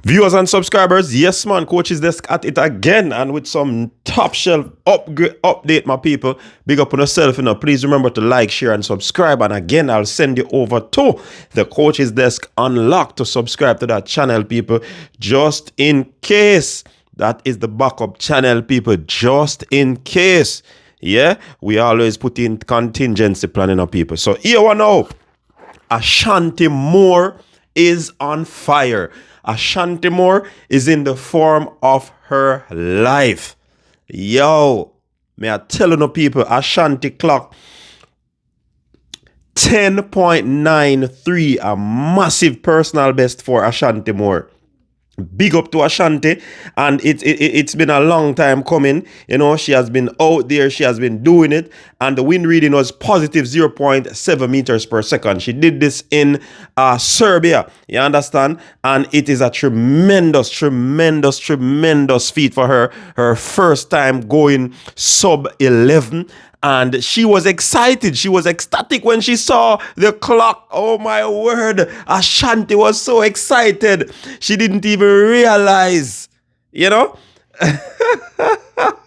Viewers and subscribers, yes man, Coach's Desk at it again and with some top shelf update, my people. Big up on yourself, please remember to like, share and subscribe, and again I'll send you over to the Coach's Desk Unlocked to subscribe to that channel, people, just in case. That is the backup channel, people, just in case. Yeah, we always put in contingency planning, people. So here we know, Ashanti Moore is on fire. Ashanti Moore is in the form of her life. Yo, may I tell you people, Ashanti clock 10.93, a massive personal best for Ashanti Moore. Big up to Ashanti, and it's been a long time coming. She has been out there, she has been doing it, and the wind reading was positive 0.7 meters per second. She did this in Serbia, you understand? And it is a tremendous feat for her. Her first time going sub 11. And she was excited. She was ecstatic when she saw the clock. Oh my word. Ashanti was so excited. She didn't even realize, Yo,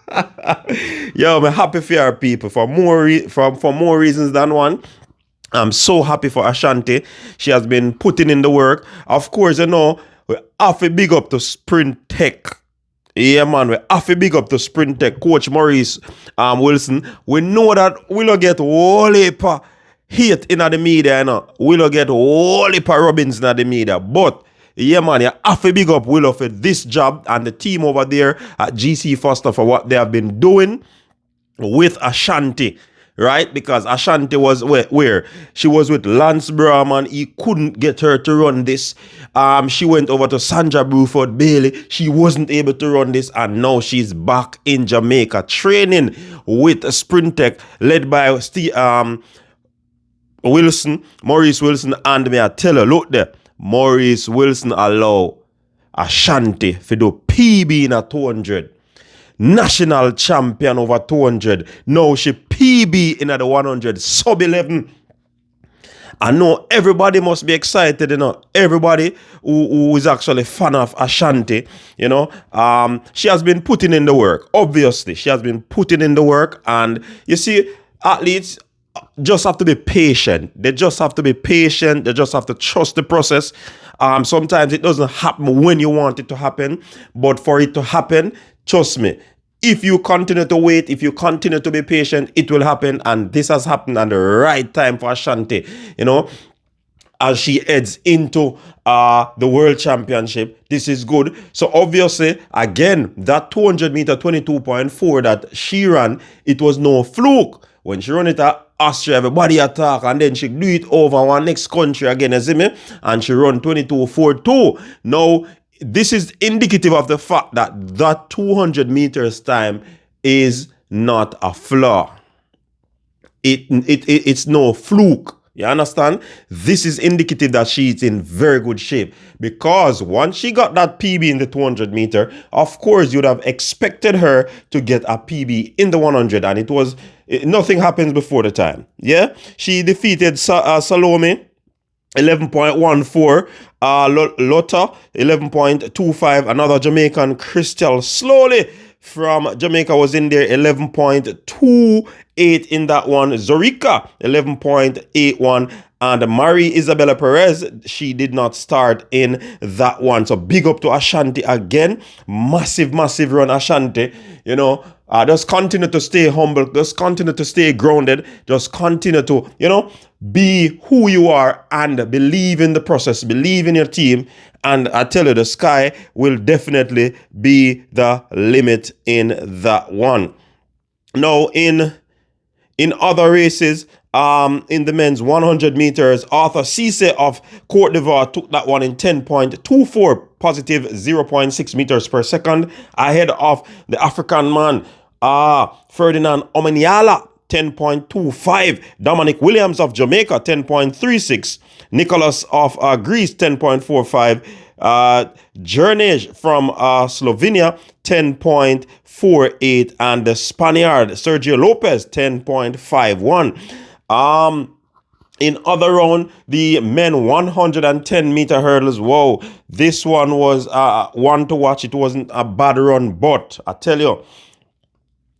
I'm happy for our people for more reasons than one. I'm so happy for Ashanti. She has been putting in the work. Of course, we have to big up to Sprint Tech. Yeah, man, we have to big up to Sprint Tech, Coach Maurice Wilson. We know that we'll get whole heap of hate in the media, We'll get whole heap of rubbings in the media. But, yeah, man, you have to big up Willow for this job and the team over there at GC Foster for what they have been doing with Ashanti. Right? Because Ashanti was where? She was with Lance Brahman. He couldn't get her to run this. She went over to Sandra Bruford Bailey. She wasn't able to run this. And now she's back in Jamaica training with Sprint Tech led by Maurice Wilson. And may I tell her, look there, Maurice Wilson allow Ashanti to do PB in a 200. National champion over 200. Now she PB in the 100, sub 11. I know everybody must be excited, Everybody who is actually fan of Ashanti, she has been putting in the work. Obviously, she has been putting in the work. And you see, athletes just have to be patient. They just have to be patient. They just have to trust the process. Sometimes it doesn't happen when you want it to happen. But for it to happen, trust me, if you continue to wait, if you continue to be patient, it will happen. And this has happened at the right time for Ashanti, as she heads into the World Championship. This is good. So obviously, again, that 200 meter 22.4 that she ran, it was no fluke. When she run it at Austria, everybody attack, and then she do it over one next country again, you see me? And she run 22.42. Now, this is indicative of the fact that that 200 meters time is not a flaw. It's no fluke. You understand? This is indicative that she's in very good shape, because once she got that PB in the 200 meter, of course, you'd have expected her to get a PB in the 100, and nothing happens before the time. Yeah? She defeated Salome 11.14, Lotta 11.25, another Jamaican, Crystal Slowly from Jamaica was in there, 11.28 in that one. Zorika 11.81, and Marie Isabella Perez, she did not start in that one. So big up to Ashanti again. Massive run, Ashanti. Just continue to stay humble. Just continue to stay grounded. Just continue to, be who you are and believe in the process. Believe in your team. And I tell you, the sky will definitely be the limit in that one. Now, in other races, in the men's 100 meters, Arthur Cisse of Cote d'Ivoire took that one in 10.24, positive 0.6 meters per second, ahead of the African man, Ferdinand Omanyala, 10.25. Dominic Williams of Jamaica, 10.36. Nicholas of Greece, 10.45. Jernej from Slovenia, 10.48. And the Spaniard, Sergio Lopez, 10.51. In other round, the men 110-meter hurdles. Whoa, this one was one to watch. It wasn't a bad run, but I tell you,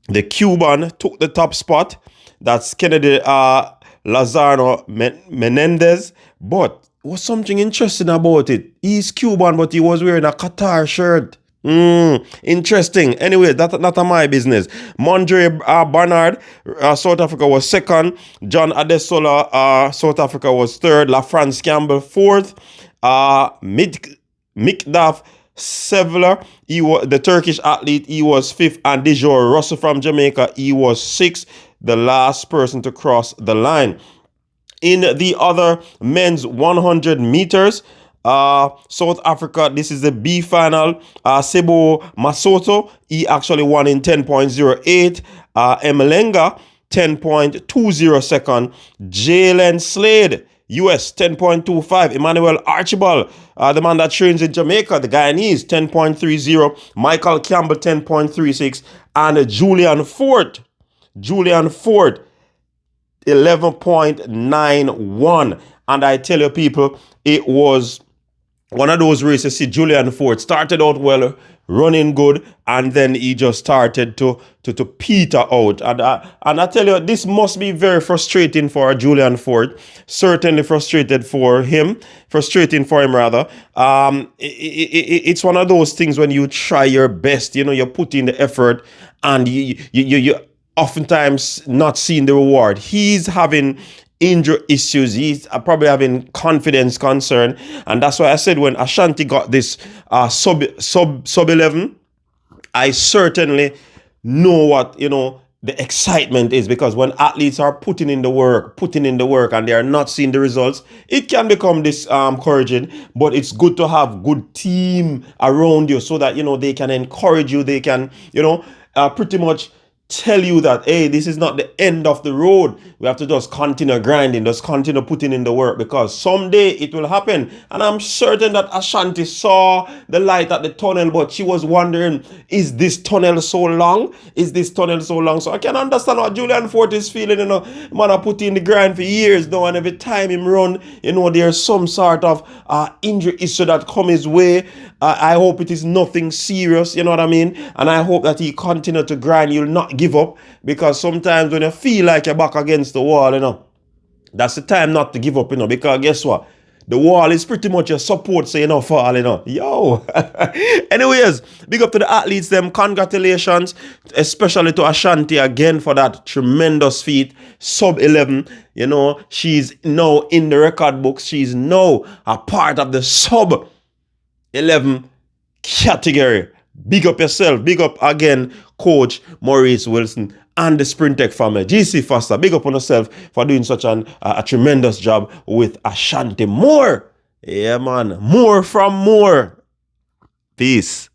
the Cuban took the top spot. That's Kennedy Lazaro Menendez. But was something interesting about it. He's Cuban, but he was wearing a Qatar shirt. Interesting. Anyway, that's not my business. Mondre Barnard, South Africa was second. John Adesola, South Africa was third. La France Campbell fourth. Mikdaf Sevler, the Turkish athlete, he was fifth. And Dijor Russell from Jamaica, he was sixth. The last person to cross the line. In the other men's 100 meters, South Africa, this is the B final. Sebo Masoto, he actually won in 10.08. Emelenga, 10.20 second. Jalen Slade, US 10.25. Emmanuel Archibald, the man that trains in Jamaica, the Guyanese, 10.30. Michael Campbell, 10.36. And Julian Forte, 11.91. And I tell you, people, it was one of those races. See, Julian Forte started out well, running good, and then he just started to peter out. And I tell you, this must be very frustrating for Julian Forte. Certainly frustrating for him rather. It's one of those things when you try your best, you put in the effort, and you oftentimes not seeing the reward. He's having injury issues. He's probably having confidence concern, and that's why I said when Ashanti got this sub 11, I certainly know what the excitement is, because when athletes are putting in the work, and they are not seeing the results, it can become discouraging. But it's good to have good team around you, so that they can encourage you. They can pretty much tell you that, hey, this is not the end of the road. We have to just continue grinding, just continue putting in the work, because someday it will happen. And I'm certain that Ashanti saw the light at the tunnel, but she was wondering, is this tunnel so long? So I can understand what Julian Forte is feeling. Man, I put in the grind for years now, and every time him run, there's some sort of injury issue that come his way. I hope it is nothing serious, you know what I mean? And I hope that he continue to grind. You'll not give up, because sometimes when you feel like you're back against the wall, that's the time not to give up, because guess what? The wall is pretty much your support, so you're not falling, Yo. Anyways, big up to the athletes, them. Congratulations, especially to Ashanti again for that tremendous feat. Sub 11, she's now in the record books. She's now a part of the sub 11 category. Big up yourself. Big up again, Coach Maurice Wilson and the Sprintech family. GC Foster, big up on yourself for doing such a tremendous job with Ashanti. More. Yeah, man. More from more. Peace.